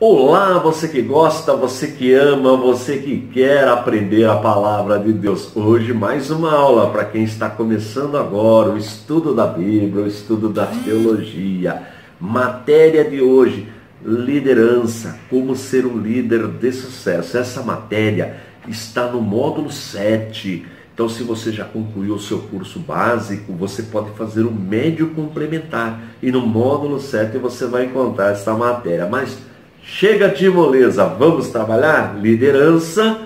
Olá, você que gosta, você que ama, você que quer aprender a palavra de Deus. Hoje mais uma aula para quem está começando agora o estudo da Bíblia, o estudo da teologia. Matéria de hoje, liderança, como ser um líder de sucesso. Essa matéria está no módulo 7. Então, se você já concluiu o seu curso básico, você pode fazer o médio complementar. E no módulo 7 você vai encontrar essa matéria. Mas chega de moleza, vamos trabalhar? Liderança,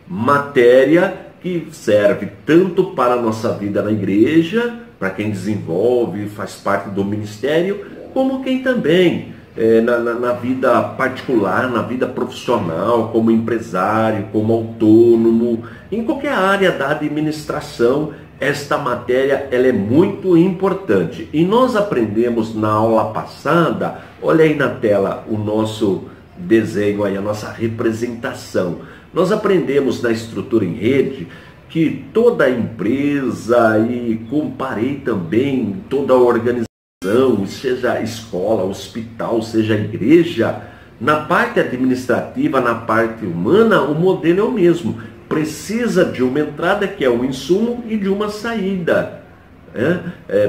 matéria que serve tanto para a nossa vida na igreja, para quem desenvolve, faz parte do ministério, como quem também na vida particular, na vida profissional, como empresário, como autônomo, em qualquer área da administração. Esta matéria ela é muito importante. E nós aprendemos na aula passada, olha aí na tela o nosso desenho, aí, a nossa representação. Nós aprendemos na estrutura em rede que toda empresa, e comparei também toda a organização, seja escola, hospital, seja igreja, na parte administrativa, na parte humana, o modelo é o mesmo. Precisa de uma entrada, que é um insumo, e de uma saída.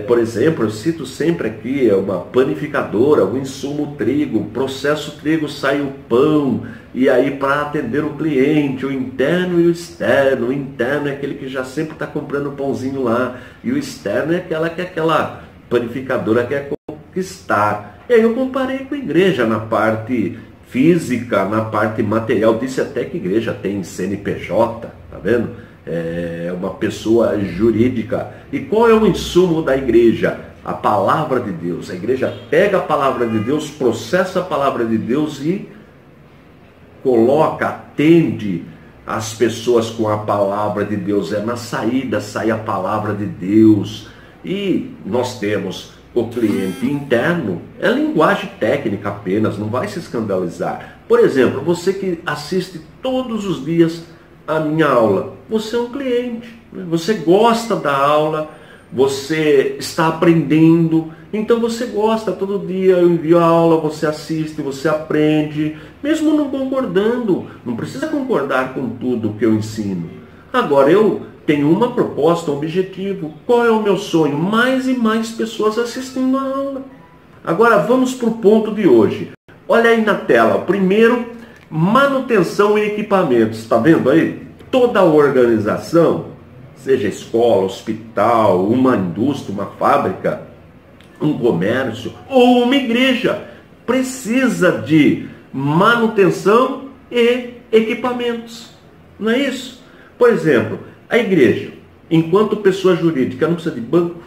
Por exemplo, eu cito sempre aqui uma panificadora, o insumo trigo, processo trigo, sai o pão, e aí para atender o cliente, o interno e o externo. O interno é aquele que já sempre está comprando o pãozinho lá, e o externo é aquela panificadora que quer conquistar. E aí eu comparei com a igreja na parte física, na parte material. Disse até que a igreja tem CNPJ, tá vendo? É uma pessoa jurídica. E qual é o insumo da igreja? A palavra de Deus. A igreja pega a palavra de Deus, processa a palavra de Deus e coloca, atende as pessoas com a palavra de Deus. Na saída sai a palavra de Deus. E nós temos o cliente interno, é linguagem técnica apenas, não vai se escandalizar. Por exemplo, você que assiste todos os dias a minha aula, você é um cliente, você gosta da aula, você está aprendendo, então você gosta, todo dia eu envio a aula, você assiste, você aprende, mesmo não concordando, não precisa concordar com tudo que eu ensino. Agora eu tenho uma proposta, um objetivo. Qual é o meu sonho? Mais e mais pessoas assistindo a aula. Agora vamos para o ponto de hoje. Olha aí na tela. Primeiro, manutenção e equipamentos. Está vendo aí? Toda organização, seja escola, hospital, uma indústria, uma fábrica, um comércio ou uma igreja, precisa de manutenção e equipamentos. Não é isso? Por exemplo, a igreja, enquanto pessoa jurídica, não precisa de banco,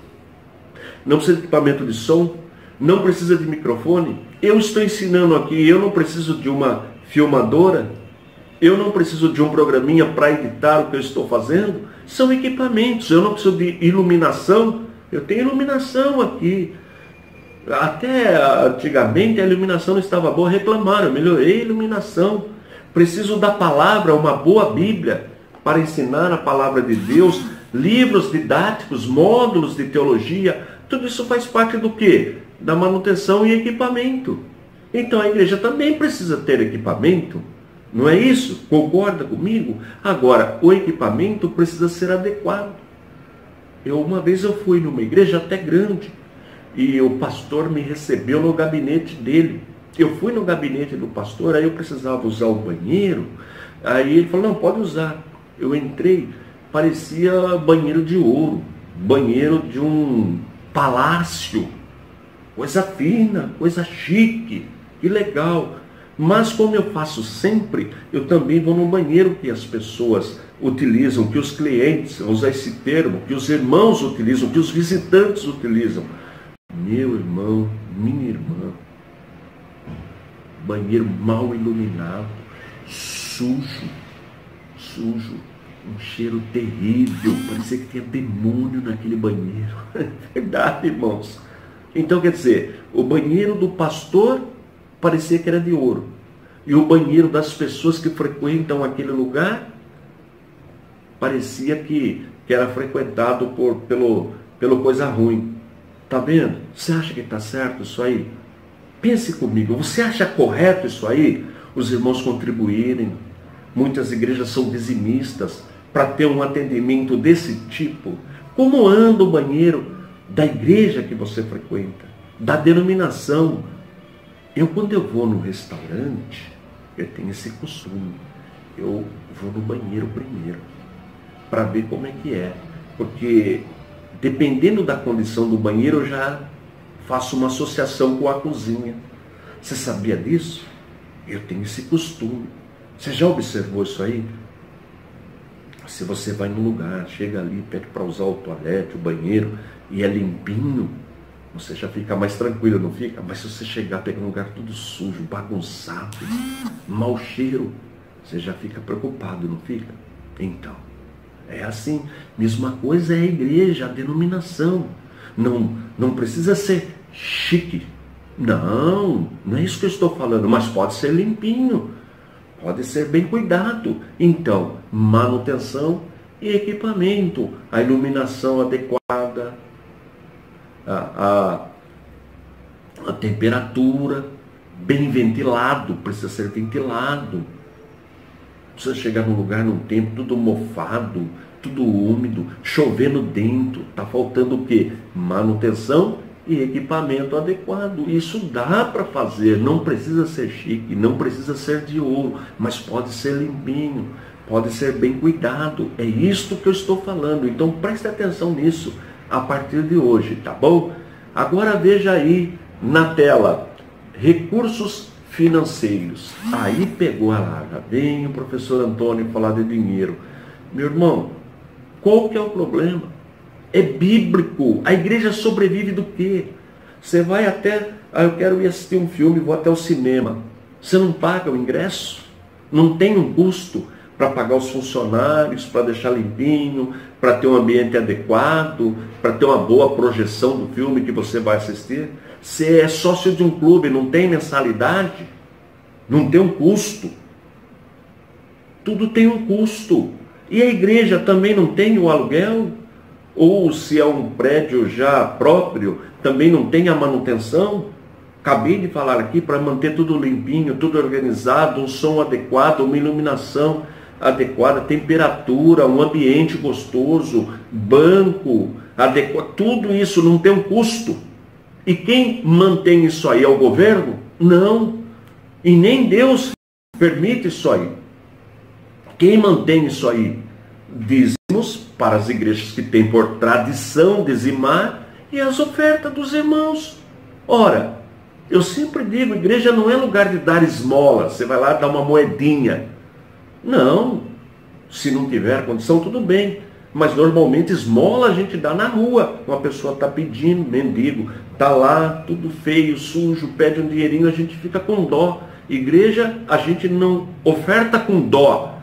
não precisa de equipamento de som, não precisa de microfone. Eu estou ensinando aqui, eu não preciso de uma filmadora, eu não preciso de um programinha para editar o que eu estou fazendo. São equipamentos, eu não preciso de iluminação, eu tenho iluminação aqui. Até antigamente a iluminação não estava boa, reclamaram, eu melhorei a iluminação. Preciso da palavra, uma boa Bíblia, para ensinar a palavra de Deus, livros didáticos, módulos de teologia, tudo isso faz parte do quê? Da manutenção e equipamento. Então a igreja também precisa ter equipamento, não é isso? Concorda comigo? Agora, o equipamento precisa ser adequado. Uma vez eu fui numa igreja até grande, e o pastor me recebeu no gabinete dele. Eu fui no gabinete do pastor, aí eu precisava usar o banheiro, aí ele falou, não, pode usar. Eu entrei, parecia banheiro de ouro, banheiro de um palácio, coisa fina, coisa chique, que legal. Mas como eu faço sempre, eu também vou no banheiro que as pessoas utilizam, que os clientes, vou usar esse termo, que os irmãos utilizam, que os visitantes utilizam. Meu irmão, minha irmã, banheiro mal iluminado, sujo, um cheiro terrível, parecia que tinha demônio naquele banheiro. É verdade, irmãos. Então, quer dizer, o banheiro do pastor parecia que era de ouro, e o banheiro das pessoas que frequentam aquele lugar parecia que era frequentado pelo coisa ruim. Tá vendo? Você acha que está certo isso aí? pense comigo, você acha correto isso aí? Os irmãos contribuírem? Muitas igrejas são dizimistas para ter um atendimento desse tipo. Como anda o banheiro da igreja que você frequenta? Da denominação? Quando eu vou no restaurante, eu tenho esse costume. Eu vou no banheiro primeiro, para ver como é que é. Porque, dependendo da condição do banheiro, eu já faço uma associação com a cozinha. Você sabia disso? Eu tenho esse costume. Você já observou isso aí? Se você vai num lugar, chega ali, pede para usar o toalete, o banheiro, e é limpinho, você já fica mais tranquilo, não fica? Mas se você chegar, pegar um lugar tudo sujo, bagunçado, mau cheiro, você já fica preocupado, não fica? Então, é assim. Mesma coisa é a igreja, a denominação. Não precisa ser chique. Não é isso que eu estou falando, mas pode ser limpinho, pode ser bem cuidado. Então, manutenção e equipamento, a iluminação adequada, a temperatura, bem ventilado, precisa ser ventilado. Precisa chegar num lugar, num tempo, tudo mofado, tudo úmido, chovendo dentro. Está faltando o quê? Manutenção e equipamento adequado. Isso dá para fazer, não precisa ser chique, não precisa ser de ouro, mas pode ser limpinho, pode ser bem cuidado. É isto que eu estou falando. Então preste atenção nisso a partir de hoje, tá bom? Agora veja aí na tela, recursos financeiros. Aí pegou a larga. Vem o professor Antônio falar de dinheiro. Meu irmão, qual que é o problema? É bíblico. A igreja sobrevive do quê? Você vai até... eu quero ir assistir um filme, vou até o cinema. Você não paga o ingresso? Não tem um custo para pagar os funcionários, para deixar limpinho, para ter um ambiente adequado, para ter uma boa projeção do filme que você vai assistir? Você é sócio de um clube, não tem mensalidade? Não tem um custo? Tudo tem um custo. E a igreja também não tem o aluguel? Ou se é um prédio já próprio, também não tem a manutenção? Acabei de falar aqui, para manter tudo limpinho, tudo organizado, um som adequado, uma iluminação adequada, temperatura, um ambiente gostoso, banco adequado, tudo isso não tem um custo. E quem mantém isso aí é o governo? Não. E nem Deus permite isso aí. Quem mantém isso aí? Dízimos para as igrejas que têm por tradição dizimar e as ofertas dos irmãos. Ora, eu sempre digo, igreja não é lugar de dar esmola. Você vai lá dar uma moedinha. Não. Se não tiver condição, tudo bem. Mas normalmente esmola a gente dá na rua. Uma pessoa está pedindo, mendigo, está lá, tudo feio, sujo, pede um dinheirinho, a gente fica com dó. Igreja, a gente não oferta com dó.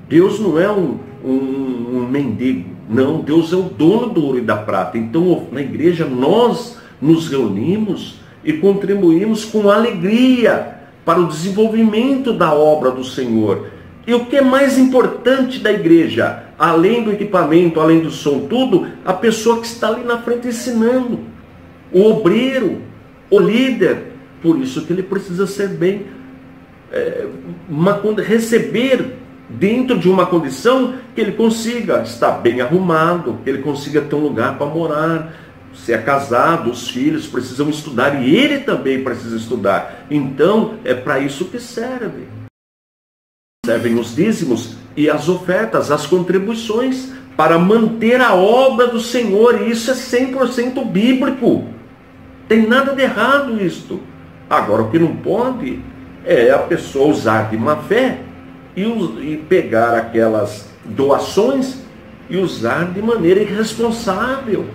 Deus não é um mendigo. Não, Deus é o dono do ouro e da prata. Então, na igreja, nós nos reunimos e contribuímos com alegria para o desenvolvimento da obra do Senhor. E o que é mais importante da igreja, além do equipamento, além do som, tudo, a pessoa que está ali na frente ensinando, o obreiro, o líder. Por isso que ele precisa ser bem, receber dentro de uma condição que ele consiga estar bem arrumado, que ele consiga ter um lugar para morar. Se é casado, os filhos precisam estudar e ele também precisa estudar. Então, é para isso que serve. Servem os dízimos e as ofertas, as contribuições, para manter a obra do Senhor. E isso é 100% bíblico. Tem nada de errado isto. Agora, o que não pode é a pessoa usar de má fé e pegar aquelas doações e usar de maneira irresponsável.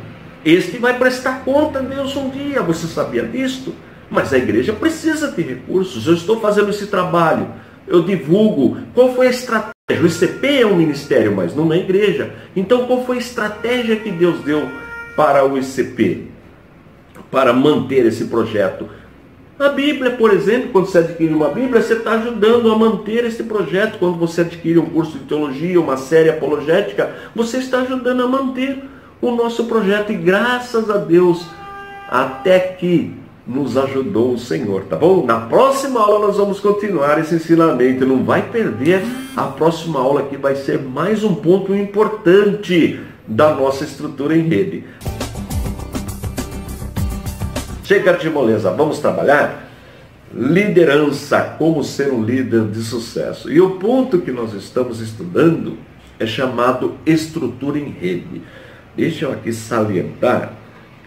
Este vai prestar conta a Deus um dia. Você sabia disto? Mas a igreja precisa de recursos. Eu estou fazendo esse trabalho. Eu divulgo. Qual foi a estratégia? O ICP é um ministério, mas não é igreja. Então, qual foi a estratégia que Deus deu para o ICP? Para manter esse projeto? A Bíblia, por exemplo, quando você adquire uma Bíblia, você está ajudando a manter esse projeto. Quando você adquire um curso de teologia, uma série apologética, você está ajudando a manter o nosso projeto. E graças a Deus, até que nos ajudou o Senhor, tá bom? Na próxima aula nós vamos continuar esse ensinamento. Não vai perder a próxima aula, que vai ser mais um ponto importante da nossa estrutura em rede. Chega de moleza, vamos trabalhar? Liderança, como ser um líder de sucesso. E o ponto que nós estamos estudando é chamado estrutura em rede. Deixa eu aqui salientar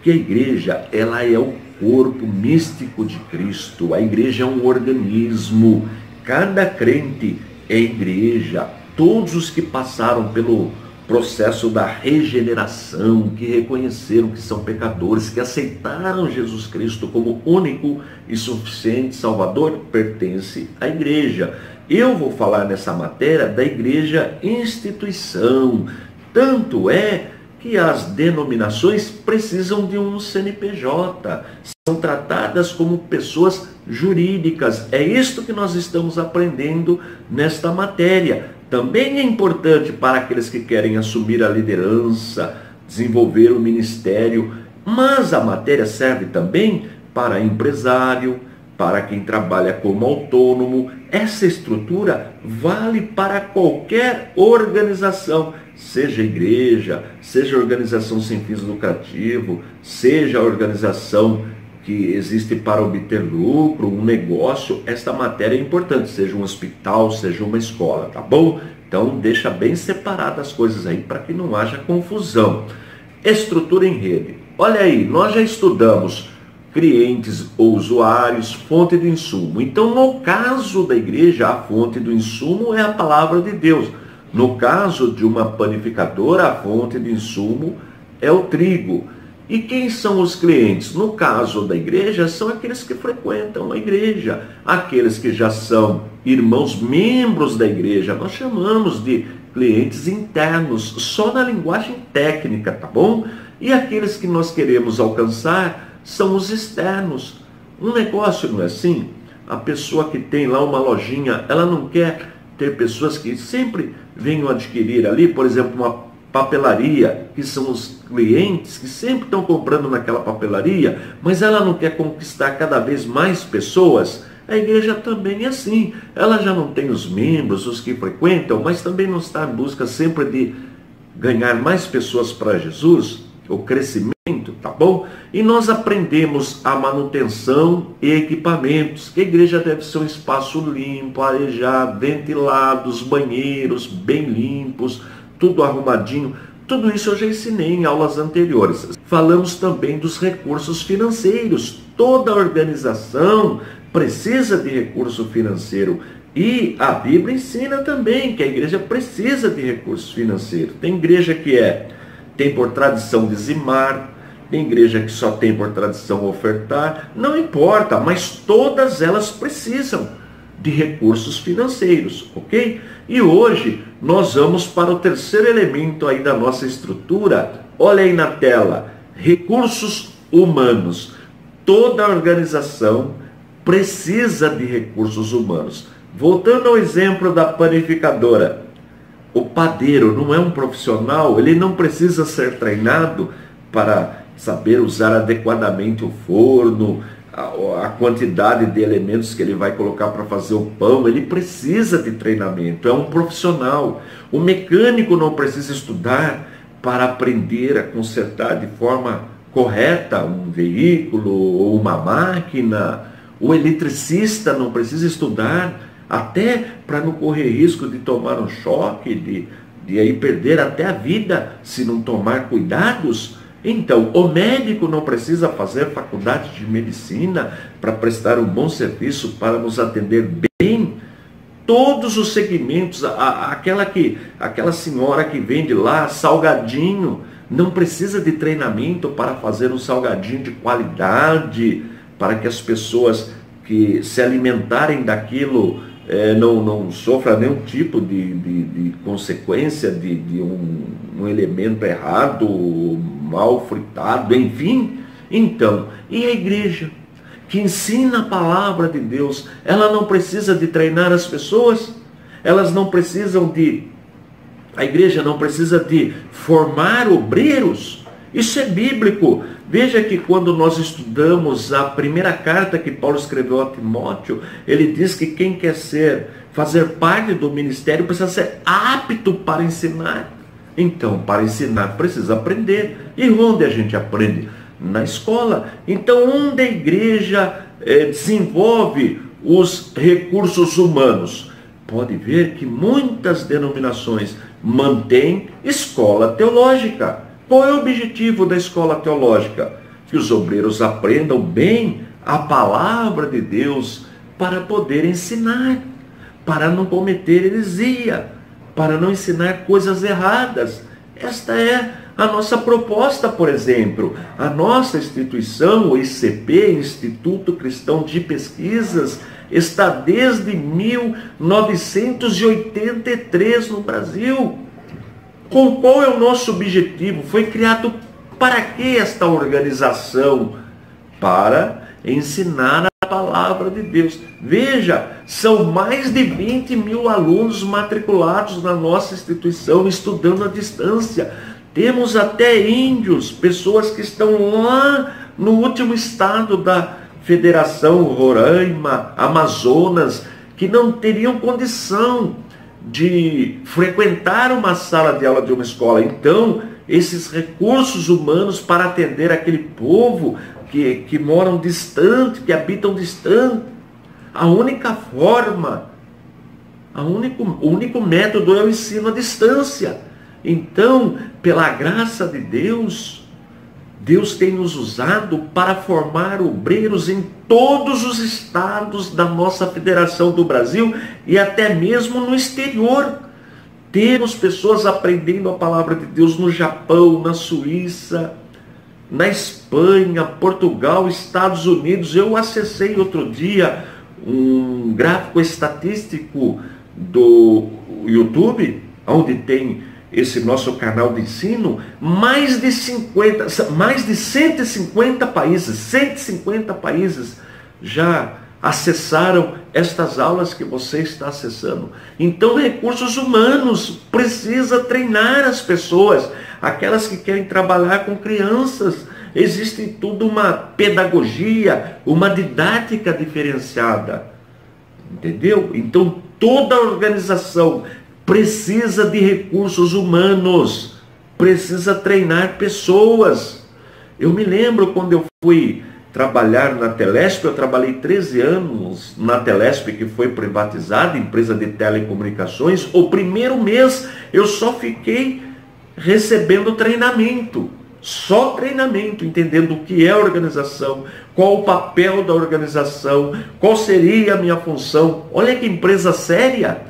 que a igreja, ela é o corpo místico de Cristo. A igreja é um organismo. Cada crente é igreja. Todos os que passaram pelo processo da regeneração, que reconheceram que são pecadores, que aceitaram Jesus Cristo como único e suficiente Salvador, pertence à igreja. Eu vou falar nessa matéria da igreja instituição. Tanto é que as denominações precisam de um CNPJ, são tratadas como pessoas jurídicas. É isto que nós estamos aprendendo nesta matéria. Também é importante para aqueles que querem assumir a liderança, desenvolver o ministério, mas a matéria serve também para empresário, para quem trabalha como autônomo. Essa estrutura vale para qualquer organização, seja igreja, seja organização sem fins lucrativos, seja organização que existe para obter lucro, um negócio. Esta matéria é importante, seja um hospital, seja uma escola, tá bom? Então deixa bem separadas as coisas aí para que não haja confusão. Estrutura em rede. Olha aí, nós já estudamos clientes ou usuários, fonte de insumo. Então, no caso da igreja, a fonte do insumo é a palavra de Deus. No caso de uma panificadora, a fonte de insumo é o trigo. E quem são os clientes? No caso da igreja, são aqueles que frequentam a igreja. Aqueles que já são irmãos, membros da igreja, nós chamamos de clientes internos, só na linguagem técnica, tá bom? E aqueles que nós queremos alcançar são os externos. Um negócio não é assim? A pessoa que tem lá uma lojinha, ela não quer ter pessoas que sempre venham adquirir ali, por exemplo, uma papelaria, que são os clientes que sempre estão comprando naquela papelaria, mas ela não quer conquistar cada vez mais pessoas. A igreja também é assim. Ela já não tem os membros, os que frequentam, mas também não está em busca sempre de ganhar mais pessoas para Jesus, o crescimento, tá bom? E nós aprendemos a manutenção e equipamentos, que a igreja deve ser um espaço limpo, arejado, ventilado, os banheiros bem limpos, tudo arrumadinho. Tudo isso eu já ensinei em aulas anteriores. Falamos também dos recursos financeiros. Toda organização precisa de recurso financeiro. E a Bíblia ensina também que a igreja precisa de recursos financeiros. Tem igreja que tem por tradição dizimar, tem igreja que só tem por tradição ofertar, não importa, mas todas elas precisam de recursos financeiros, ok? E hoje nós vamos para o terceiro elemento aí da nossa estrutura. Olha aí na tela, recursos humanos. Toda organização precisa de recursos humanos. Voltando ao exemplo da panificadora, o padeiro não é um profissional, ele não precisa ser treinado para saber usar adequadamente o forno, a quantidade de elementos que ele vai colocar para fazer o pão. Ele precisa de treinamento, é um profissional. O mecânico não precisa estudar para aprender a consertar de forma correta um veículo ou uma máquina. O eletricista não precisa estudar até para não correr risco de tomar um choque, de aí perder até a vida se não tomar cuidados. Então, o médico não precisa fazer faculdade de medicina para prestar um bom serviço, para nos atender bem. Todos os segmentos, aquela senhora que vende lá salgadinho, não precisa de treinamento para fazer um salgadinho de qualidade, para que as pessoas que se alimentarem daquilo não sofra nenhum tipo de consequência de um elemento errado, mal fritado, enfim. Então, e a igreja que ensina a palavra de Deus, ela não precisa de treinar as pessoas, a igreja não precisa de formar obreiros. Isso é bíblico. Veja que quando nós estudamos a primeira carta que Paulo escreveu a Timóteo, ele diz que quem quer fazer parte do ministério precisa ser apto para ensinar. Então, para ensinar precisa aprender. E onde a gente aprende? Na escola. Então, onde a igreja desenvolve os recursos humanos? Pode ver que muitas denominações mantêm escola teológica. Qual é o objetivo da escola teológica? Que os obreiros aprendam bem a palavra de Deus para poder ensinar, para não cometer heresia, para não ensinar coisas erradas. Esta é a nossa proposta, por exemplo. A nossa instituição, o ICP, Instituto Cristão de Pesquisas, está desde 1983 no Brasil. Qual é o nosso objetivo? Foi criado para que esta organização? Para ensinar a palavra de Deus. Veja, são mais de 20 mil alunos matriculados na nossa instituição, estudando à distância. Temos até índios, pessoas que estão lá no último estado da Federação, Roraima, Amazonas, que não teriam condição de frequentar uma sala de aula de uma escola. Então, esses recursos humanos para atender aquele povo que moram distante, que habitam distante, a única forma, o único método é o ensino à distância. Então, pela graça de Deus, Deus tem nos usado para formar obreiros em todos os estados da nossa Federação do Brasil e até mesmo no exterior. Temos pessoas aprendendo a palavra de Deus no Japão, na Suíça, na Espanha, Portugal, Estados Unidos. Eu acessei outro dia um gráfico estatístico do YouTube, onde tem esse nosso canal de ensino, mais de 150 países já acessaram estas aulas que você está acessando. Então, recursos humanos, precisa treinar as pessoas, aquelas que querem trabalhar com crianças. Existe toda uma pedagogia, uma didática diferenciada. Entendeu? Então, toda organização precisa de recursos humanos, precisa treinar pessoas. Eu me lembro quando eu fui trabalhar na Telesp, eu trabalhei 13 anos na Telesp, que foi privatizada, empresa de telecomunicações. O primeiro mês eu só fiquei recebendo treinamento, só treinamento, entendendo o que é a organização, qual o papel da organização, qual seria a minha função. Olha que empresa séria.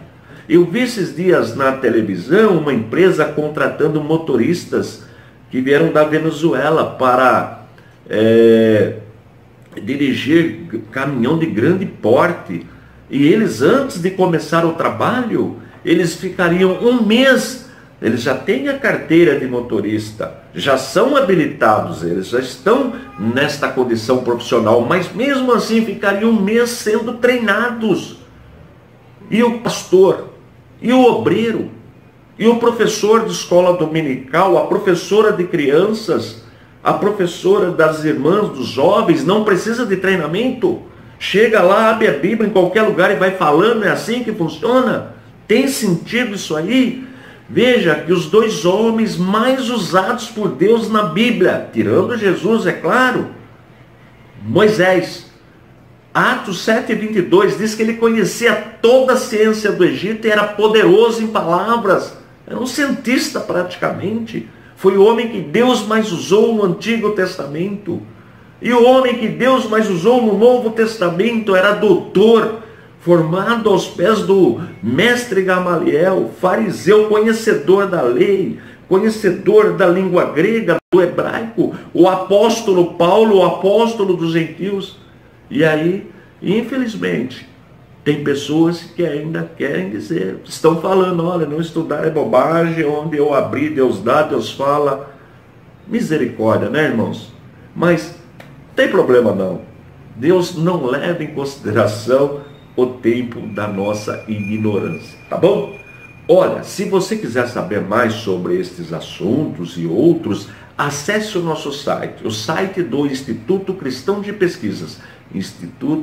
Eu vi esses dias na televisão uma empresa contratando motoristas que vieram da Venezuela para dirigir caminhão de grande porte. E eles, antes de começar o trabalho, eles ficariam um mês. Eles já têm a carteira de motorista, já são habilitados, eles já estão nesta condição profissional, mas mesmo assim ficariam um mês sendo treinados. E o pastor, e o obreiro, e o professor de escola dominical, a professora de crianças, a professora das irmãs, dos jovens, não precisa de treinamento? Chega lá, abre a Bíblia em qualquer lugar e vai falando, é assim que funciona? Tem sentido isso aí? Veja que os dois homens mais usados por Deus na Bíblia, tirando Jesus, é claro, Moisés, Atos 7:22 diz que ele conhecia toda a ciência do Egito e era poderoso em palavras. Era um cientista praticamente. Foi o homem que Deus mais usou no Antigo Testamento. E o homem que Deus mais usou no Novo Testamento era doutor, formado aos pés do mestre Gamaliel, fariseu, conhecedor da lei, conhecedor da língua grega, do hebraico, o apóstolo Paulo, o apóstolo dos gentios. E aí, infelizmente, tem pessoas que ainda querem dizer, estão falando, olha, não estudar é bobagem, onde eu abri, Deus dá, Deus fala. Misericórdia, né, irmãos? Mas não tem problema não. Deus não leva em consideração o tempo da nossa ignorância, tá bom? Olha, se você quiser saber mais sobre estes assuntos e outros, Acesse o nosso site, o site do Instituto Cristão de Pesquisas,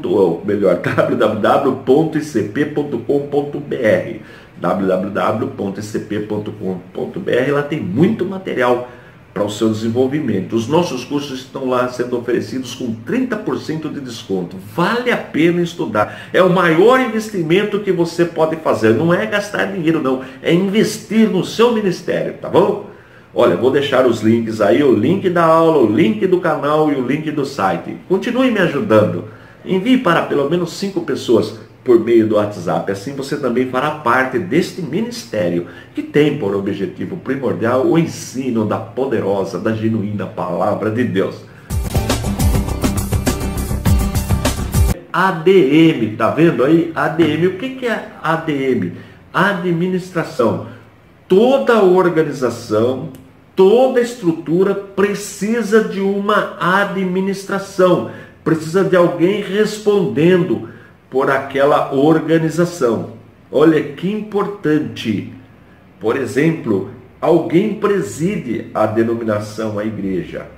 ou melhor, www.icp.com.br, www.icp.com.br. Lá tem muito material para o seu desenvolvimento. Os nossos cursos estão lá sendo oferecidos com 30% de desconto. Vale a pena estudar. É o maior investimento que você pode fazer. Não é gastar dinheiro, não. É investir no seu ministério, tá bom? Olha, vou deixar os links aí, o link da aula, o link do canal e o link do site. Continue me ajudando. Envie para pelo menos 5 pessoas por meio do WhatsApp. Assim você também fará parte deste ministério que tem por objetivo primordial o ensino da poderosa, da genuína palavra de Deus. ADM, tá vendo aí? ADM, o que é ADM? Administração. Toda organização, toda estrutura precisa de uma administração, precisa de alguém respondendo por aquela organização. Olha que importante. Por exemplo, alguém preside a denominação, a igreja.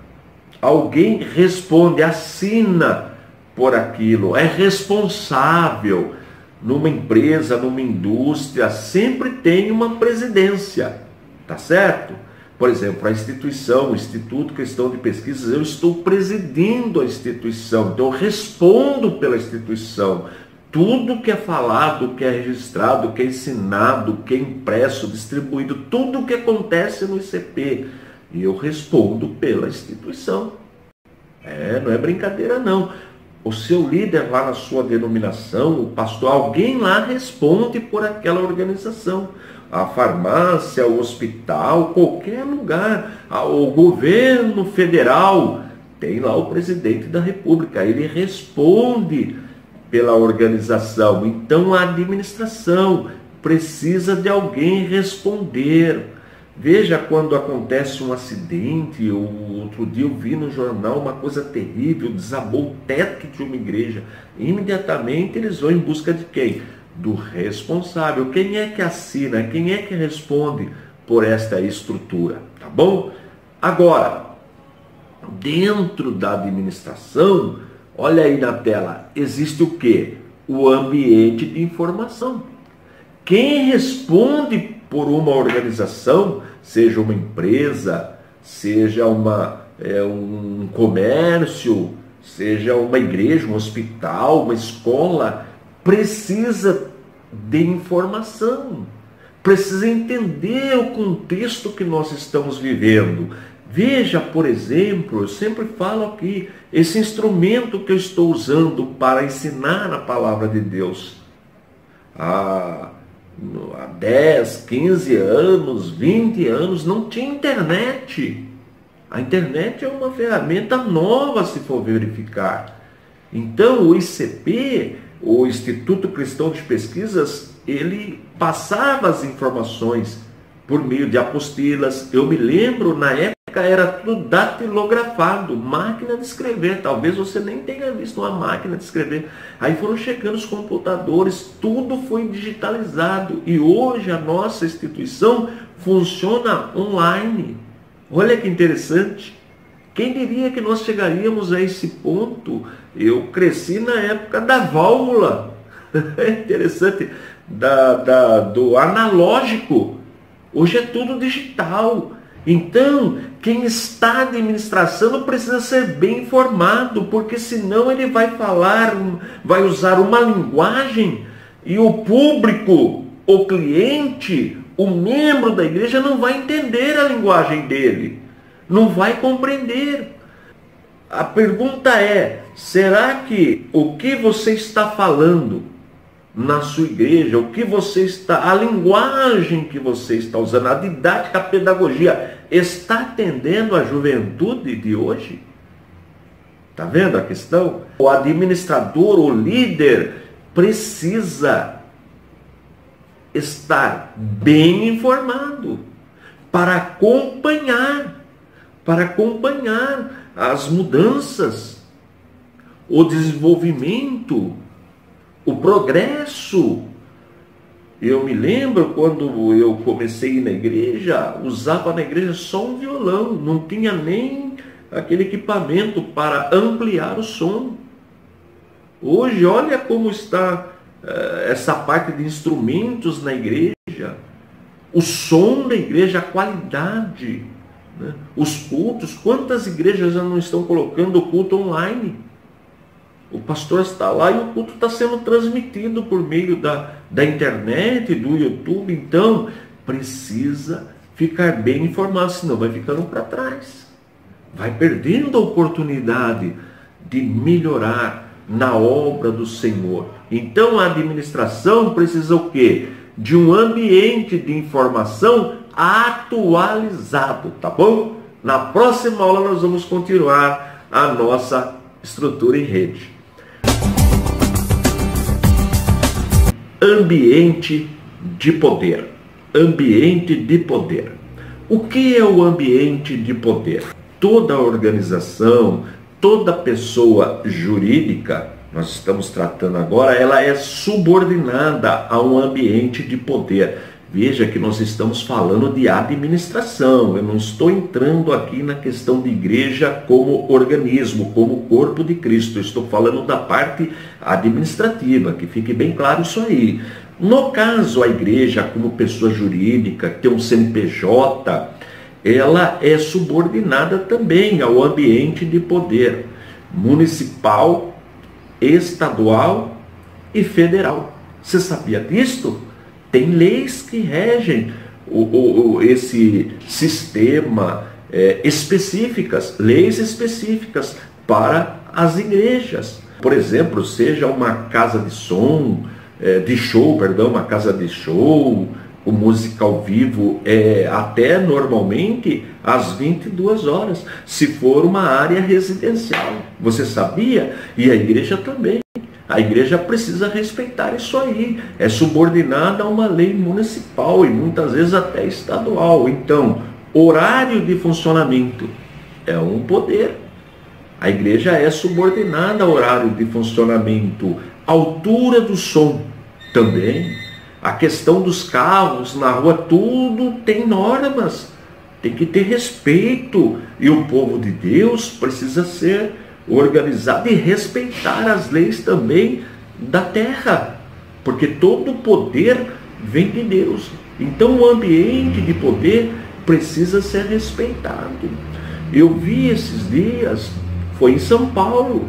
Alguém responde, assina por aquilo, é responsável. Numa empresa, numa indústria, sempre tem uma presidência, tá certo? Por exemplo, a instituição, o Instituto Cristão de Pesquisas, eu estou presidindo a instituição, então eu respondo pela instituição. Tudo que é falado, que é registrado, que é ensinado, que é impresso, distribuído, tudo que acontece no ICP, e eu respondo pela instituição. Não é brincadeira não. O seu líder lá na sua denominação, o pastor, alguém lá responde por aquela organização. A farmácia, o hospital, qualquer lugar, o governo federal, tem lá o presidente da República, ele responde pela organização. Então a administração precisa de alguém responder. Veja quando acontece um acidente. Outro dia eu vi no jornal uma coisa terrível, desabou o teto de uma igreja. Imediatamente eles vão em busca de quem? Do responsável. Quem é que assina? Quem é que responde por esta estrutura? Tá bom? Agora, dentro da administração, olha aí na tela, existe o quê? O ambiente de informação. Quem responde por uma organização, seja uma empresa, seja um comércio, seja uma igreja, um hospital, uma escola, precisa de informação, precisa entender o contexto que nós estamos vivendo. Veja, por exemplo, eu sempre falo aqui, esse instrumento que eu estou usando para ensinar a palavra de Deus. Há 10, 15 anos, 20 anos, não tinha internet. A internet é uma ferramenta nova, se for verificar. Então, o ICP, o Instituto Cristão de Pesquisas, ele passava as informações por meio de apostilas. Eu me lembro, na época, era tudo datilografado, máquina de escrever. Talvez você nem tenha visto uma máquina de escrever. Aí foram chegando os computadores, tudo foi digitalizado. E hoje a nossa instituição funciona online. Olha que interessante. Quem diria que nós chegaríamos a esse ponto? Eu cresci na época da válvula. É interessante. Do analógico. Hoje é tudo digital. Então, quem está na administração precisa ser bem informado, porque senão ele vai falar, vai usar uma linguagem e o público, o cliente, o membro da igreja não vai entender a linguagem dele, não vai compreender. A pergunta é, será que o que você está falando na sua igreja, o que você está, a linguagem que você está usando, a didática, a pedagogia, está atendendo a juventude de hoje? Está vendo a questão? O administrador, o líder, precisa estar bem informado para acompanhar as mudanças, o desenvolvimento, o progresso Eu me lembro quando eu comecei a ir na igreja, usava na igreja só um violão, não tinha nem aquele equipamento para ampliar o som. Hoje, olha como está essa parte de instrumentos na igreja, o som da igreja, a qualidade, né? Os cultos, quantas igrejas já não estão colocando o culto online? O pastor está lá e o culto está sendo transmitido por meio da internet, do YouTube. Então, precisa ficar bem informado, senão vai ficando para trás. Vai perdendo a oportunidade de melhorar na obra do Senhor. Então, a administração precisa o quê? De um ambiente de informação atualizado, tá bom? Na próxima aula nós vamos continuar a nossa estrutura em rede. Ambiente de poder. Ambiente de poder. O que é o ambiente de poder? Toda organização, toda pessoa jurídica, nós estamos tratando agora, ela é subordinada a um ambiente de poder. Veja que nós estamos falando de administração. Eu não estou entrando aqui na questão de igreja como organismo, como corpo de Cristo. Eu estou falando da parte administrativa, que fique bem claro isso aí. No caso, a igreja, como pessoa jurídica, que tem um CNPJ, ela é subordinada também ao ambiente de poder municipal, estadual e federal. Você sabia disto? Tem leis que regem esse sistema, específicas, leis específicas para as igrejas. Por exemplo, seja uma casa de som, uma casa de show, o música ao vivo até normalmente às 22 horas, se for uma área residencial. Você sabia? E a igreja também. A igreja precisa respeitar isso aí. É subordinada a uma lei municipal e muitas vezes até estadual. Então, horário de funcionamento é um poder. A igreja é subordinada ao horário de funcionamento. Altura do som também. A questão dos carros na rua, tudo tem normas. Tem que ter respeito. E o povo de Deus precisa ser organizado e respeitar as leis também da terra, porque todo poder vem de Deus. Então o ambiente de poder precisa ser respeitado. Eu vi esses dias, foi em São Paulo,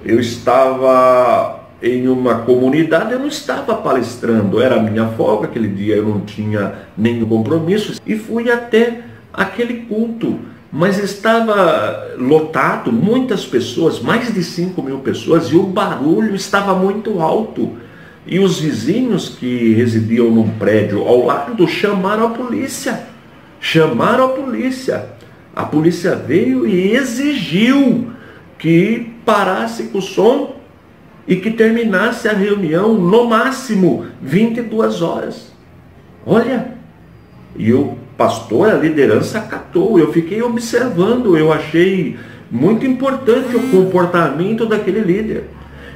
eu estava em uma comunidade, eu não estava palestrando, era a minha folga, aquele dia eu não tinha nenhum compromisso, e fui até aquele culto. Mas estava lotado, muitas pessoas, mais de 5.000 pessoas, e o barulho estava muito alto. E os vizinhos que residiam num prédio ao lado chamaram a polícia. Chamaram a polícia. A polícia veio e exigiu que parasse com o som e que terminasse a reunião no máximo 22 horas. Olha, e o pastor, a liderança acatou. Eu fiquei observando, eu achei muito importante o comportamento daquele líder.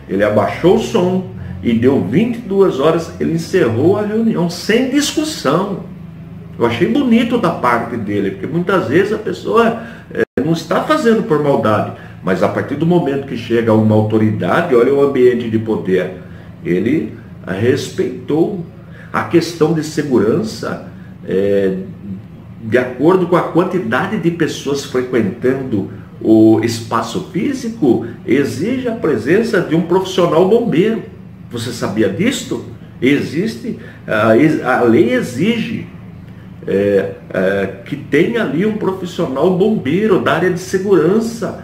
Ele abaixou o som e deu 22 horas, ele encerrou a reunião sem discussão. Eu achei bonito da parte dele, porque muitas vezes a pessoa não está fazendo por maldade, mas a partir do momento que chega uma autoridade, olha o ambiente de poder, ele respeitou. A questão de segurança, de acordo com a quantidade de pessoas frequentando o espaço físico, exige a presença de um profissional bombeiro. Você sabia disto? Existe, a lei exige que tenha ali um profissional bombeiro da área de segurança,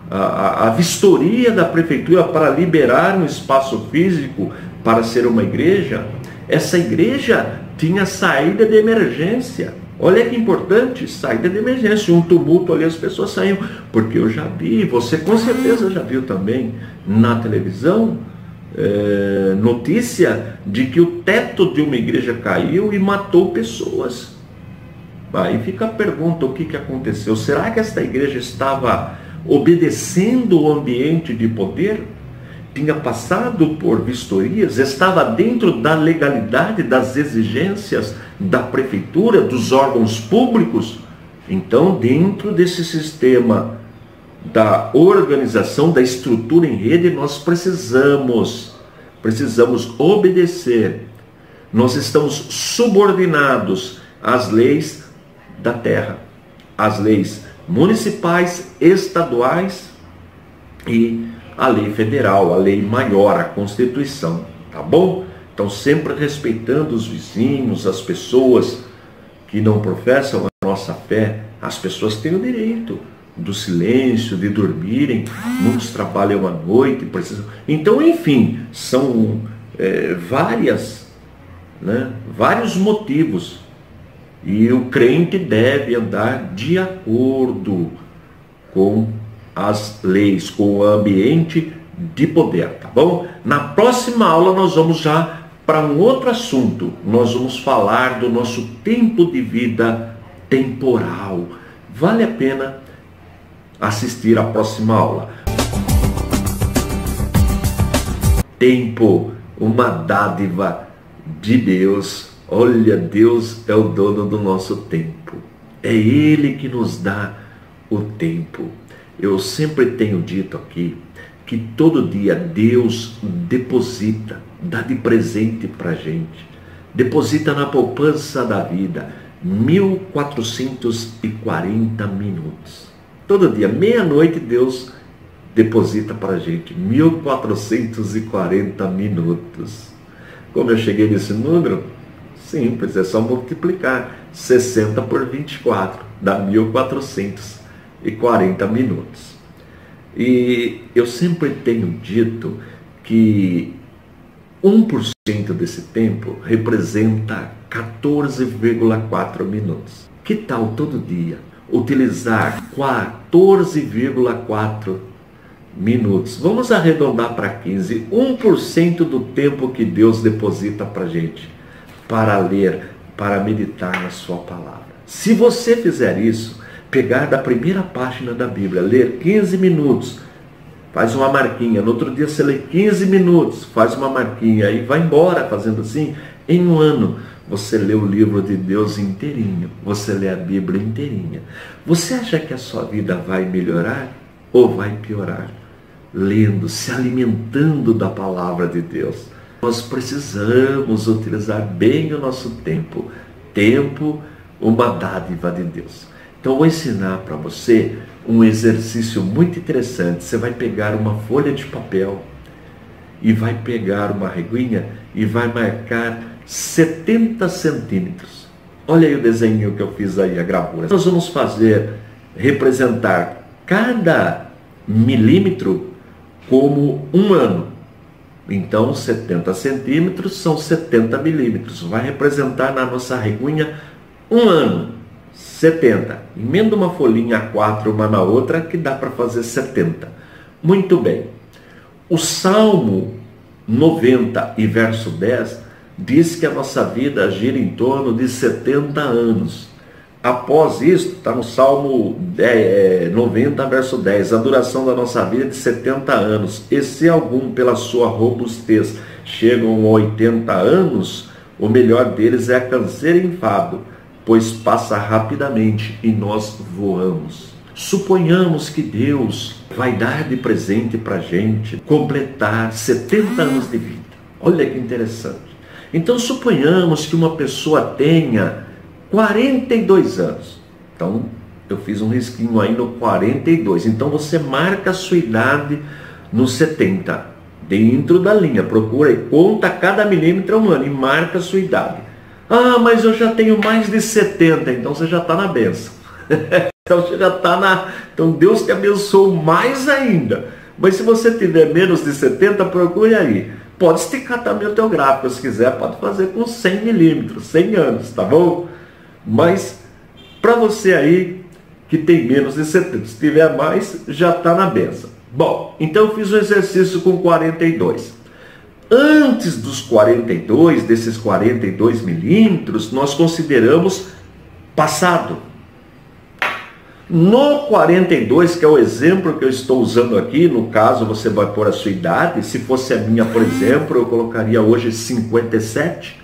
a vistoria da prefeitura para liberar um espaço físico para ser uma igreja. Essa igreja tinha saída de emergência. Olha que importante, saída de emergência. Um tumulto ali, as pessoas saíam. Porque eu já vi, você com certeza já viu também na televisão, notícia de que o teto de uma igreja caiu e matou pessoas. Aí fica a pergunta, o que aconteceu? Será que esta igreja estava obedecendo o ambiente de poder? tinha passado por vistorias, estava dentro da legalidade, das exigências da prefeitura, dos órgãos públicos. Então, dentro desse sistema da organização, da estrutura em rede, nós precisamos obedecer. Nós estamos subordinados às leis da terra, às leis municipais, estaduais e a lei federal, a lei maior, a Constituição, tá bom? Então, sempre respeitando os vizinhos, as pessoas que não professam a nossa fé. As pessoas têm o direito do silêncio, de dormirem, muitos trabalham à noite, precisam. Então, enfim, são vários motivos. E o crente deve andar de acordo com as leis, com o ambiente de poder, tá bom? Na próxima aula nós vamos já para um outro assunto. Nós vamos falar do nosso tempo de vida temporal. Vale a pena assistir a próxima aula. Tempo, uma dádiva de Deus. Olha, Deus é o dono do nosso tempo. É Ele que nos dá o tempo. Eu sempre tenho dito aqui que todo dia Deus deposita, dá de presente para a gente. Deposita na poupança da vida 1440 minutos. Todo dia, meia-noite, Deus deposita para a gente 1440 minutos. Como eu cheguei nesse número? Simples, é só multiplicar 60 por 24, dá 1440 minutos. E eu sempre tenho dito que 1% desse tempo representa 14,4 minutos. Que tal todo dia utilizar 14,4 minutos? Vamos arredondar para 15. 1% do tempo que Deus deposita para a gente, para ler, para meditar na sua palavra. Se você fizer isso, pegar da primeira página da Bíblia, ler 15 minutos, faz uma marquinha. No outro dia você lê 15 minutos, faz uma marquinha e vai embora fazendo assim. Em um ano, você lê o livro de Deus inteirinho. Você lê a Bíblia inteirinha. Você acha que a sua vida vai melhorar ou vai piorar? Lendo, se alimentando da palavra de Deus. Nós precisamos utilizar bem o nosso tempo. Tempo, uma dádiva de Deus. Então, eu vou ensinar para você um exercício muito interessante. Você vai pegar uma folha de papel e vai pegar uma reguinha e vai marcar 70 centímetros. Olha aí o desenho que eu fiz aí, a gravura. Nós vamos representar cada milímetro como um ano. Então, 70 centímetros são 70 milímetros. Vai representar na nossa reguinha um ano. 70. Emenda uma folhinha A4 uma na outra que dá para fazer 70. Muito bem. O Salmo 90 e verso 10 diz que a nossa vida gira em torno de 70 anos. Após isso, está no Salmo 90 verso 10, a duração da nossa vida é de 70 anos. E se algum, pela sua robustez, chegam a 80 anos, o melhor deles é a canseira e enfado, pois passa rapidamente e nós voamos. Suponhamos que Deus vai dar de presente para a gente completar 70 anos de vida. Olha que interessante. Então, suponhamos que uma pessoa tenha 42 anos. Então, eu fiz um risquinho aí no 42. Então, você marca a sua idade no 70. Dentro da linha, procura e conta cada milímetro um ano e marca a sua idade. Ah, mas eu já tenho mais de 70, então você já está na bênção. Então você já está na... Então Deus te abençoou mais ainda. Mas se você tiver menos de 70, procure aí. Pode esticar também o teu gráfico, se quiser, pode fazer com 100 milímetros, 100 anos, tá bom? Mas para você aí que tem menos de 70, se tiver mais, já está na bênção. Bom, então eu fiz um exercício com 42. Antes dos 42, desses 42 milímetros, nós consideramos passado. No 42, que é o exemplo que eu estou usando aqui, no caso você vai pôr a sua idade, se fosse a minha, por exemplo, eu colocaria hoje 57,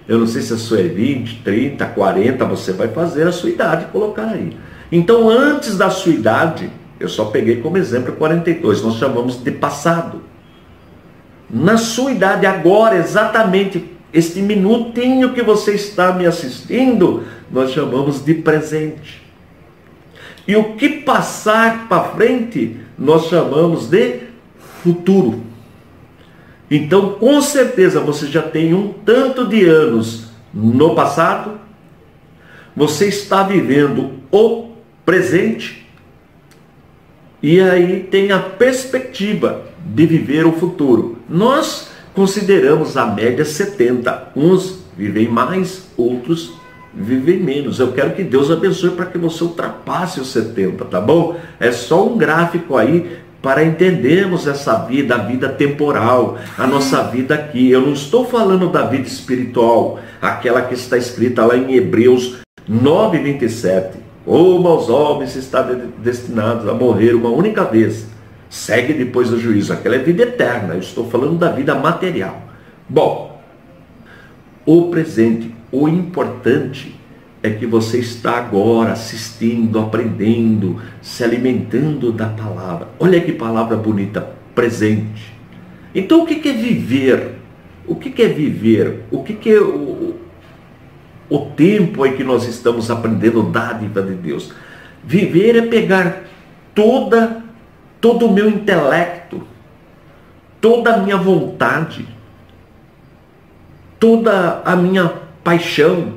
eu não sei se a sua é 20, 30, 40, você vai fazer a sua idade e colocar aí. Então, antes da sua idade, eu só peguei como exemplo 42, nós chamamos de passado. Na sua idade agora, exatamente este minutinho que você está me assistindo, nós chamamos de presente. E o que passar para frente, nós chamamos de futuro. Então, com certeza, você já tem um tanto de anos no passado, você está vivendo o presente, e aí tem a perspectiva de viver o futuro. Nós consideramos a média 70. Uns vivem mais, outros vivem menos. Eu quero que Deus abençoe para que você ultrapasse os 70, tá bom? É só um gráfico aí para entendermos essa vida, a vida temporal, a nossa vida aqui. Eu não estou falando da vida espiritual, aquela que está escrita lá em Hebreus 9:27. Como aos homens estão destinados a morrer uma única vez, segue depois do juízo. Aquela é vida eterna. Eu estou falando da vida material. Bom, o presente, o importante é que você está agora assistindo, aprendendo, se alimentando da palavra. Olha que palavra bonita, presente. Então o que é viver? O que é viver? O que é o tempo em que nós estamos aprendendo dádiva de Deus? Viver é pegar todo o meu intelecto, toda a minha vontade, toda a minha paixão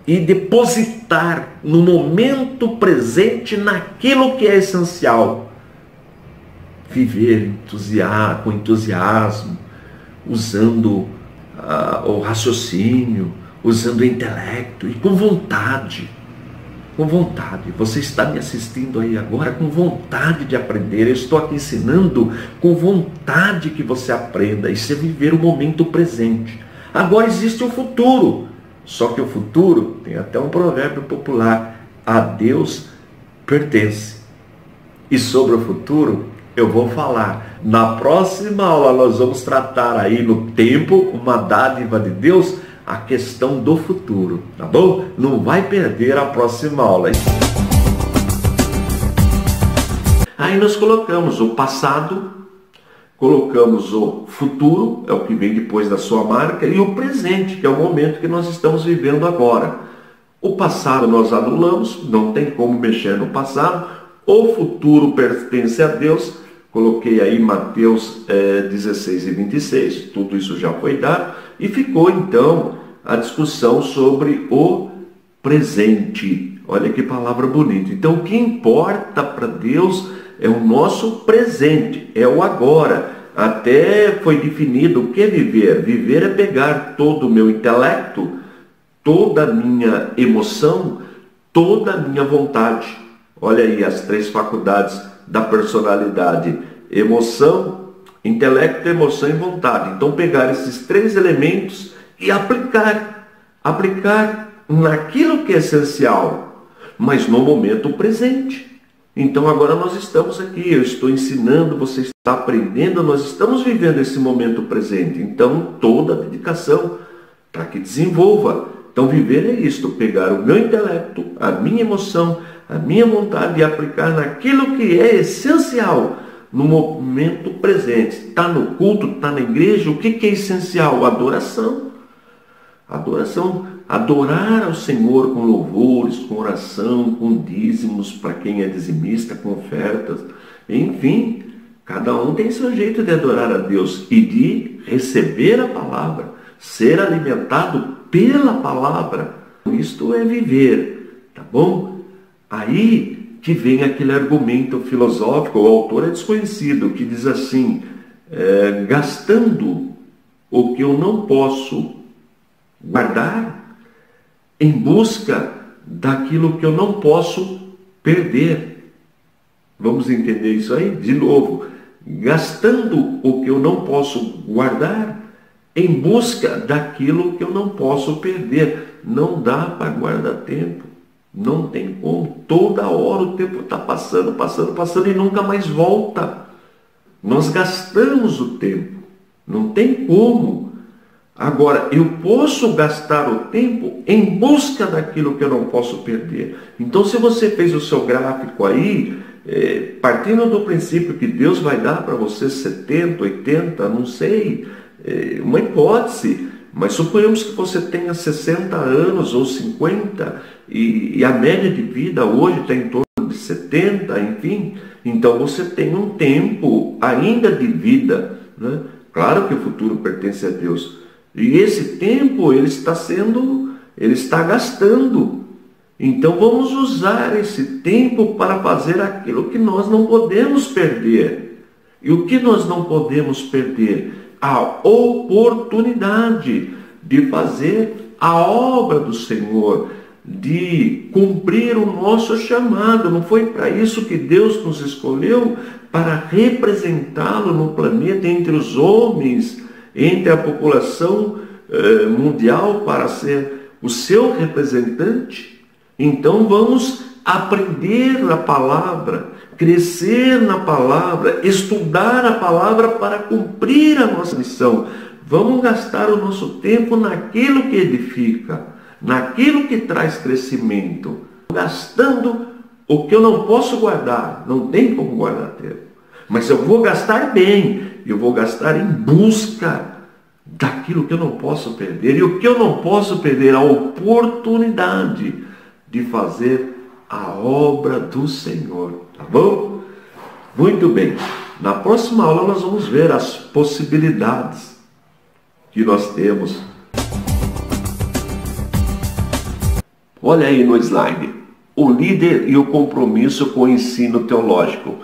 e depositar no momento presente naquilo que é essencial. Viver com entusiasmo, usando o raciocínio, usando o intelecto e com vontade. Com vontade. Você está me assistindo aí agora com vontade de aprender. Eu estou aqui ensinando com vontade que você aprenda. Isso é viver o momento presente. Agora existe o futuro. Só que o futuro, tem até um provérbio popular: a Deus pertence. E sobre o futuro eu vou falar. Na próxima aula nós vamos tratar aí no tempo, uma dádiva de Deus, a questão do futuro, tá bom? Não vai perder a próxima aula. Aí nós colocamos o passado, colocamos o futuro, é o que vem depois da sua marca, e o presente, que é o momento que nós estamos vivendo agora. O passado nós anulamos, não tem como mexer no passado. O futuro pertence a Deus. Coloquei aí Mateus 16:26, tudo isso já foi dado. E ficou então a discussão sobre o presente. Olha que palavra bonita. Então o que importa para Deus é o nosso presente, é o agora. Até foi definido o que é viver. Viver é pegar todo o meu intelecto, toda a minha emoção, toda a minha vontade. Olha aí as 3 faculdades da personalidade: emoção, intelecto, emoção e vontade. Então pegar esses 3 elementos e aplicar naquilo que é essencial, mas no momento presente. Então agora nós estamos aqui, eu estou ensinando, você está aprendendo, nós estamos vivendo esse momento presente. Então toda a dedicação para que desenvolva. Então viver é isto: pegar o meu intelecto, a minha emoção, a minha vontade e aplicar naquilo que é essencial no momento presente. Está no culto, está na igreja, o que é essencial? Adoração. Adoração. Adorar ao Senhor com louvores, com oração, com dízimos, para quem é dizimista, com ofertas. Enfim, cada um tem seu jeito de adorar a Deus e de receber a palavra, ser alimentado pela palavra. Isto é viver, tá bom? Aí que vem aquele argumento filosófico, o autor é desconhecido, que diz assim: gastando o que eu não posso guardar em busca daquilo que eu não posso perder. Vamos entender isso aí? De novo, gastando o que eu não posso guardar em busca daquilo que eu não posso perder. Não dá para guardar tempo. Não tem como. Toda hora o tempo está passando, passando, passando e nunca mais volta. Nós gastamos o tempo. Não tem como. Agora, eu posso gastar o tempo em busca daquilo que eu não posso perder. Então, se você fez o seu gráfico aí, partindo do princípio que Deus vai dar para você 70, 80, não sei, uma hipótese, mas suponhamos que você tenha 60 anos ou 50 e a média de vida hoje está em torno de 70, enfim, então você tem um tempo ainda de vida, né? Claro que o futuro pertence a Deus. E esse tempo ele está gastando. Então vamos usar esse tempo para fazer aquilo que nós não podemos perder. E o que nós não podemos perder? A oportunidade de fazer a obra do Senhor, de cumprir o nosso chamado. Não foi para isso que Deus nos escolheu? Para representá-lo no planeta, entre os homens, entre a população mundial, para ser o seu representante? Então vamos aprender a palavra, crescer na palavra, estudar a palavra para cumprir a nossa missão. Vamos gastar o nosso tempo naquilo que edifica, naquilo que traz crescimento, gastando o que eu não posso guardar, não tem como guardar tempo. Mas eu vou gastar bem, eu vou gastar em busca daquilo que eu não posso perder. E o que eu não posso perder? A oportunidade de fazer a obra do Senhor. Tá bom? Muito bem. Na próxima aula nós vamos ver as possibilidades que nós temos. Olha aí no slide. O líder e o compromisso com o ensino teológico.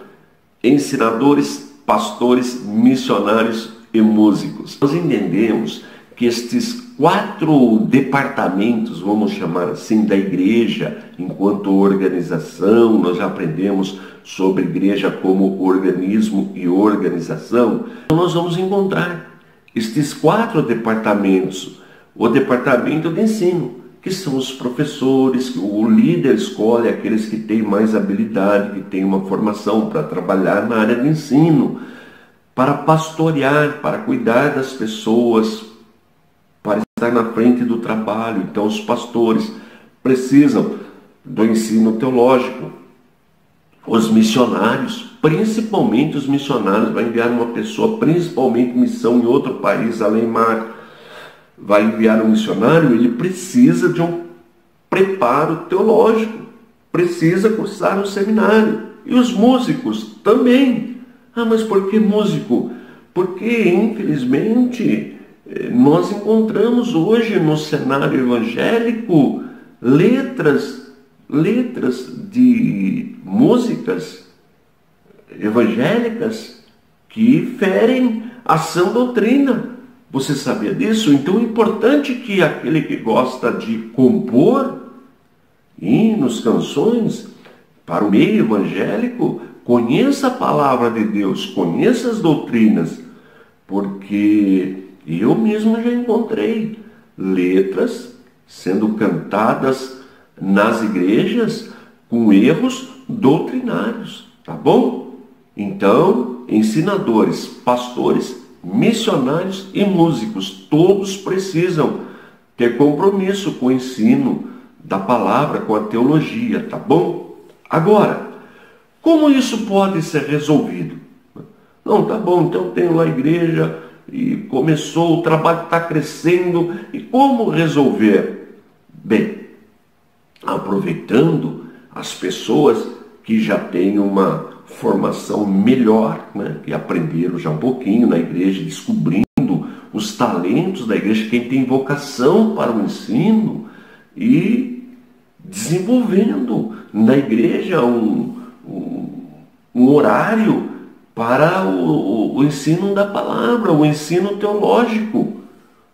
Ensinadores, pastores, missionários e músicos. Nós entendemos que estes 4 departamentos, vamos chamar assim, da igreja, enquanto organização, nós já aprendemos sobre igreja como organismo e organização, nós vamos encontrar estes 4 departamentos. O departamento de ensino, que são os professores, o líder escolhe aqueles que têm mais habilidade, que têm uma formação para trabalhar na área de ensino, para pastorear, para cuidar das pessoas, para estar na frente do trabalho. Então os pastores precisam do ensino teológico. Os missionários, principalmente os missionários, vai enviar uma pessoa, principalmente missão em outro país, além mar, vai enviar um missionário, ele precisa de um preparo teológico, precisa cursar um seminário. E os músicos também. Ah, mas por que músico? Porque, infelizmente, nós encontramos hoje no cenário evangélico letras de músicas evangélicas que ferem a sã doutrina. Você sabia disso? Então é importante que aquele que gosta de compor hinos, canções para o meio evangélico, conheça a palavra de Deus, conheça as doutrinas, porque eu mesmo já encontrei letras sendo cantadas nas igrejas com erros doutrinários, tá bom? Então, ensinadores, pastores, missionários e músicos, todos precisam ter compromisso com o ensino da palavra, com a teologia, tá bom? Agora, como isso pode ser resolvido? Não, tá bom, então tenho lá a igreja e começou, o trabalho está crescendo, e como resolver? Bem, aproveitando as pessoas que já têm uma formação melhor, né, que aprenderam já um pouquinho na igreja, descobrindo os talentos da igreja, quem tem vocação para o ensino, e desenvolvendo na igreja um horário para o ensino da palavra, o ensino teológico,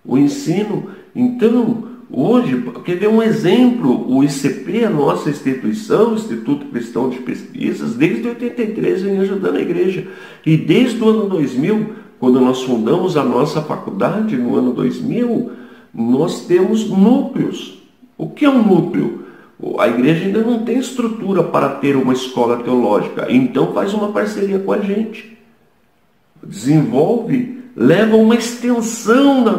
o ensino. Então, hoje, quer ver um exemplo? O ICP, a nossa instituição, o Instituto Cristão de Pesquisas, desde 83 vem ajudando a igreja. E desde o ano 2000, quando nós fundamos a nossa faculdade, no ano 2000, nós temos núcleos. O que é um núcleo? A igreja ainda não tem estrutura para ter uma escola teológica, então faz uma parceria com a gente. Desenvolve, leva uma extensão da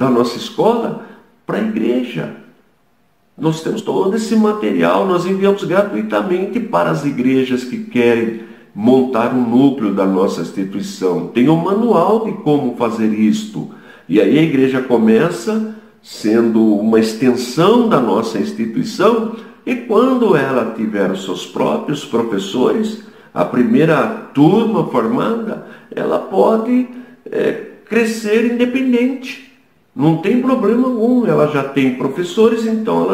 nossa escola para a igreja. Nós temos todo esse material, nós enviamos gratuitamente para as igrejas que querem montar um núcleo da nossa instituição. Tem um manual de como fazer isto. E aí a igreja começa sendo uma extensão da nossa instituição, e quando ela tiver os seus próprios professores, a primeira turma formada, ela pode crescer independente. Não tem problema algum, ela já tem professores, então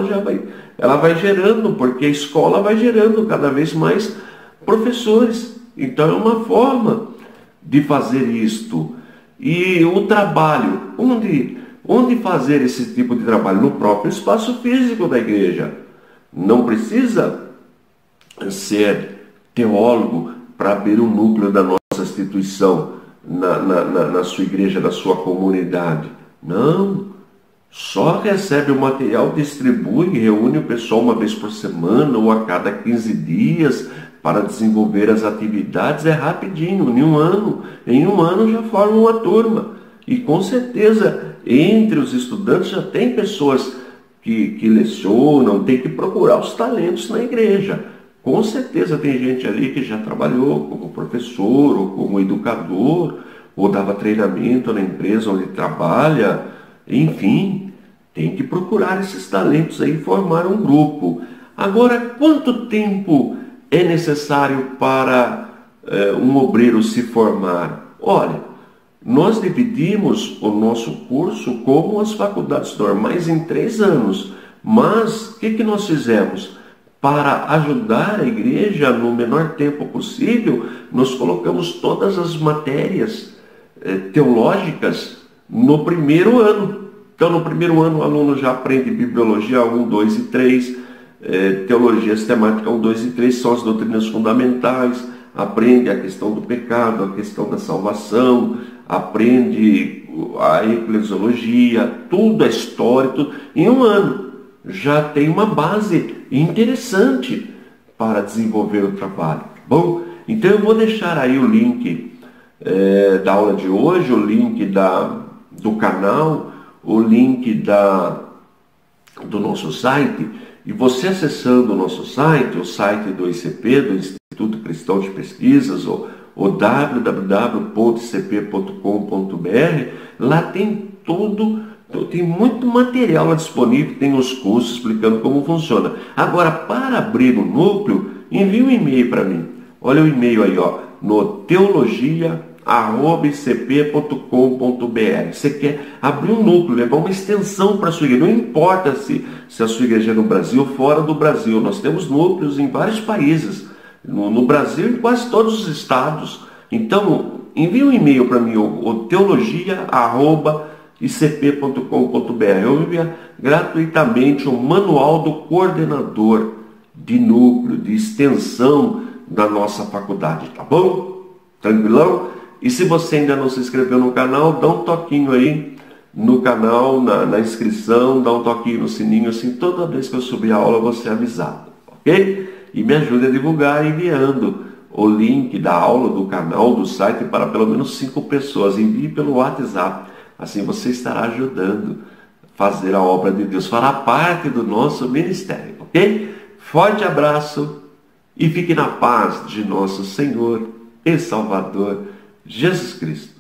ela vai gerando, porque a escola vai gerando cada vez mais professores. Então é uma forma de fazer isto. E o trabalho, onde fazer esse tipo de trabalho? No próprio espaço físico da igreja. Não precisa ser teólogo para abrir um núcleo da nossa instituição na sua igreja, na sua comunidade. Não. Só recebe o material, distribui, reúne o pessoal uma vez por semana ou a cada 15 dias para desenvolver as atividades. É rapidinho, em um ano já forma uma turma. E com certeza, entre os estudantes já tem pessoas que lecionam, tem que procurar os talentos na igreja. Com certeza tem gente ali que já trabalhou como professor ou como educador, ou dava treinamento na empresa onde trabalha. Enfim, tem que procurar esses talentos aí e formar um grupo. Agora, quanto tempo é necessário para um obreiro se formar? Olha, nós dividimos o nosso curso como as faculdades normais em 3 anos. Mas o que nós fizemos? Para ajudar a igreja no menor tempo possível, nós colocamos todas as matérias teológicas no primeiro ano. Então, no primeiro ano, o aluno já aprende Bibliologia 1, 2 e 3, Teologia Sistemática 1, 2 e 3, são as doutrinas fundamentais, aprende a questão do pecado, a questão da salvação, aprende a eclesiologia, tudo é história, tudo. Em um ano já tem uma base interessante para desenvolver o trabalho. Bom, então eu vou deixar aí o link da aula de hoje, o link do canal, o link do nosso site. E você acessando o nosso site, o site do ICP, do Instituto Cristão de Pesquisas, o www.icp.com.br, lá tem tem muito material lá disponível, tem os cursos explicando como funciona. Agora, para abrir o núcleo, envie um e-mail para mim. Olha o e-mail aí, no teologia@icp.com.br. Você quer abrir um núcleo, levar uma extensão para a sua igreja. Não importa se a sua igreja é no Brasil ou fora do Brasil. Nós temos núcleos em vários países. No Brasil, em quase todos os estados. Então, envie um e-mail para mim, o teologia@icp.com.br. Eu envio gratuitamente o manual do coordenador de núcleo, de extensão da nossa faculdade, tá bom? Tranquilão? E se você ainda não se inscreveu no canal, dá um toquinho aí no canal, na inscrição, dá um toquinho no sininho, assim, toda vez que eu subir a aula você é avisado, ok? E me ajude a divulgar enviando o link da aula, do canal, do site para pelo menos 5 pessoas. Envie pelo WhatsApp. Assim você estará ajudando a fazer a obra de Deus. Fará parte do nosso ministério, ok? Forte abraço e fique na paz de nosso Senhor e Salvador Jesus Cristo.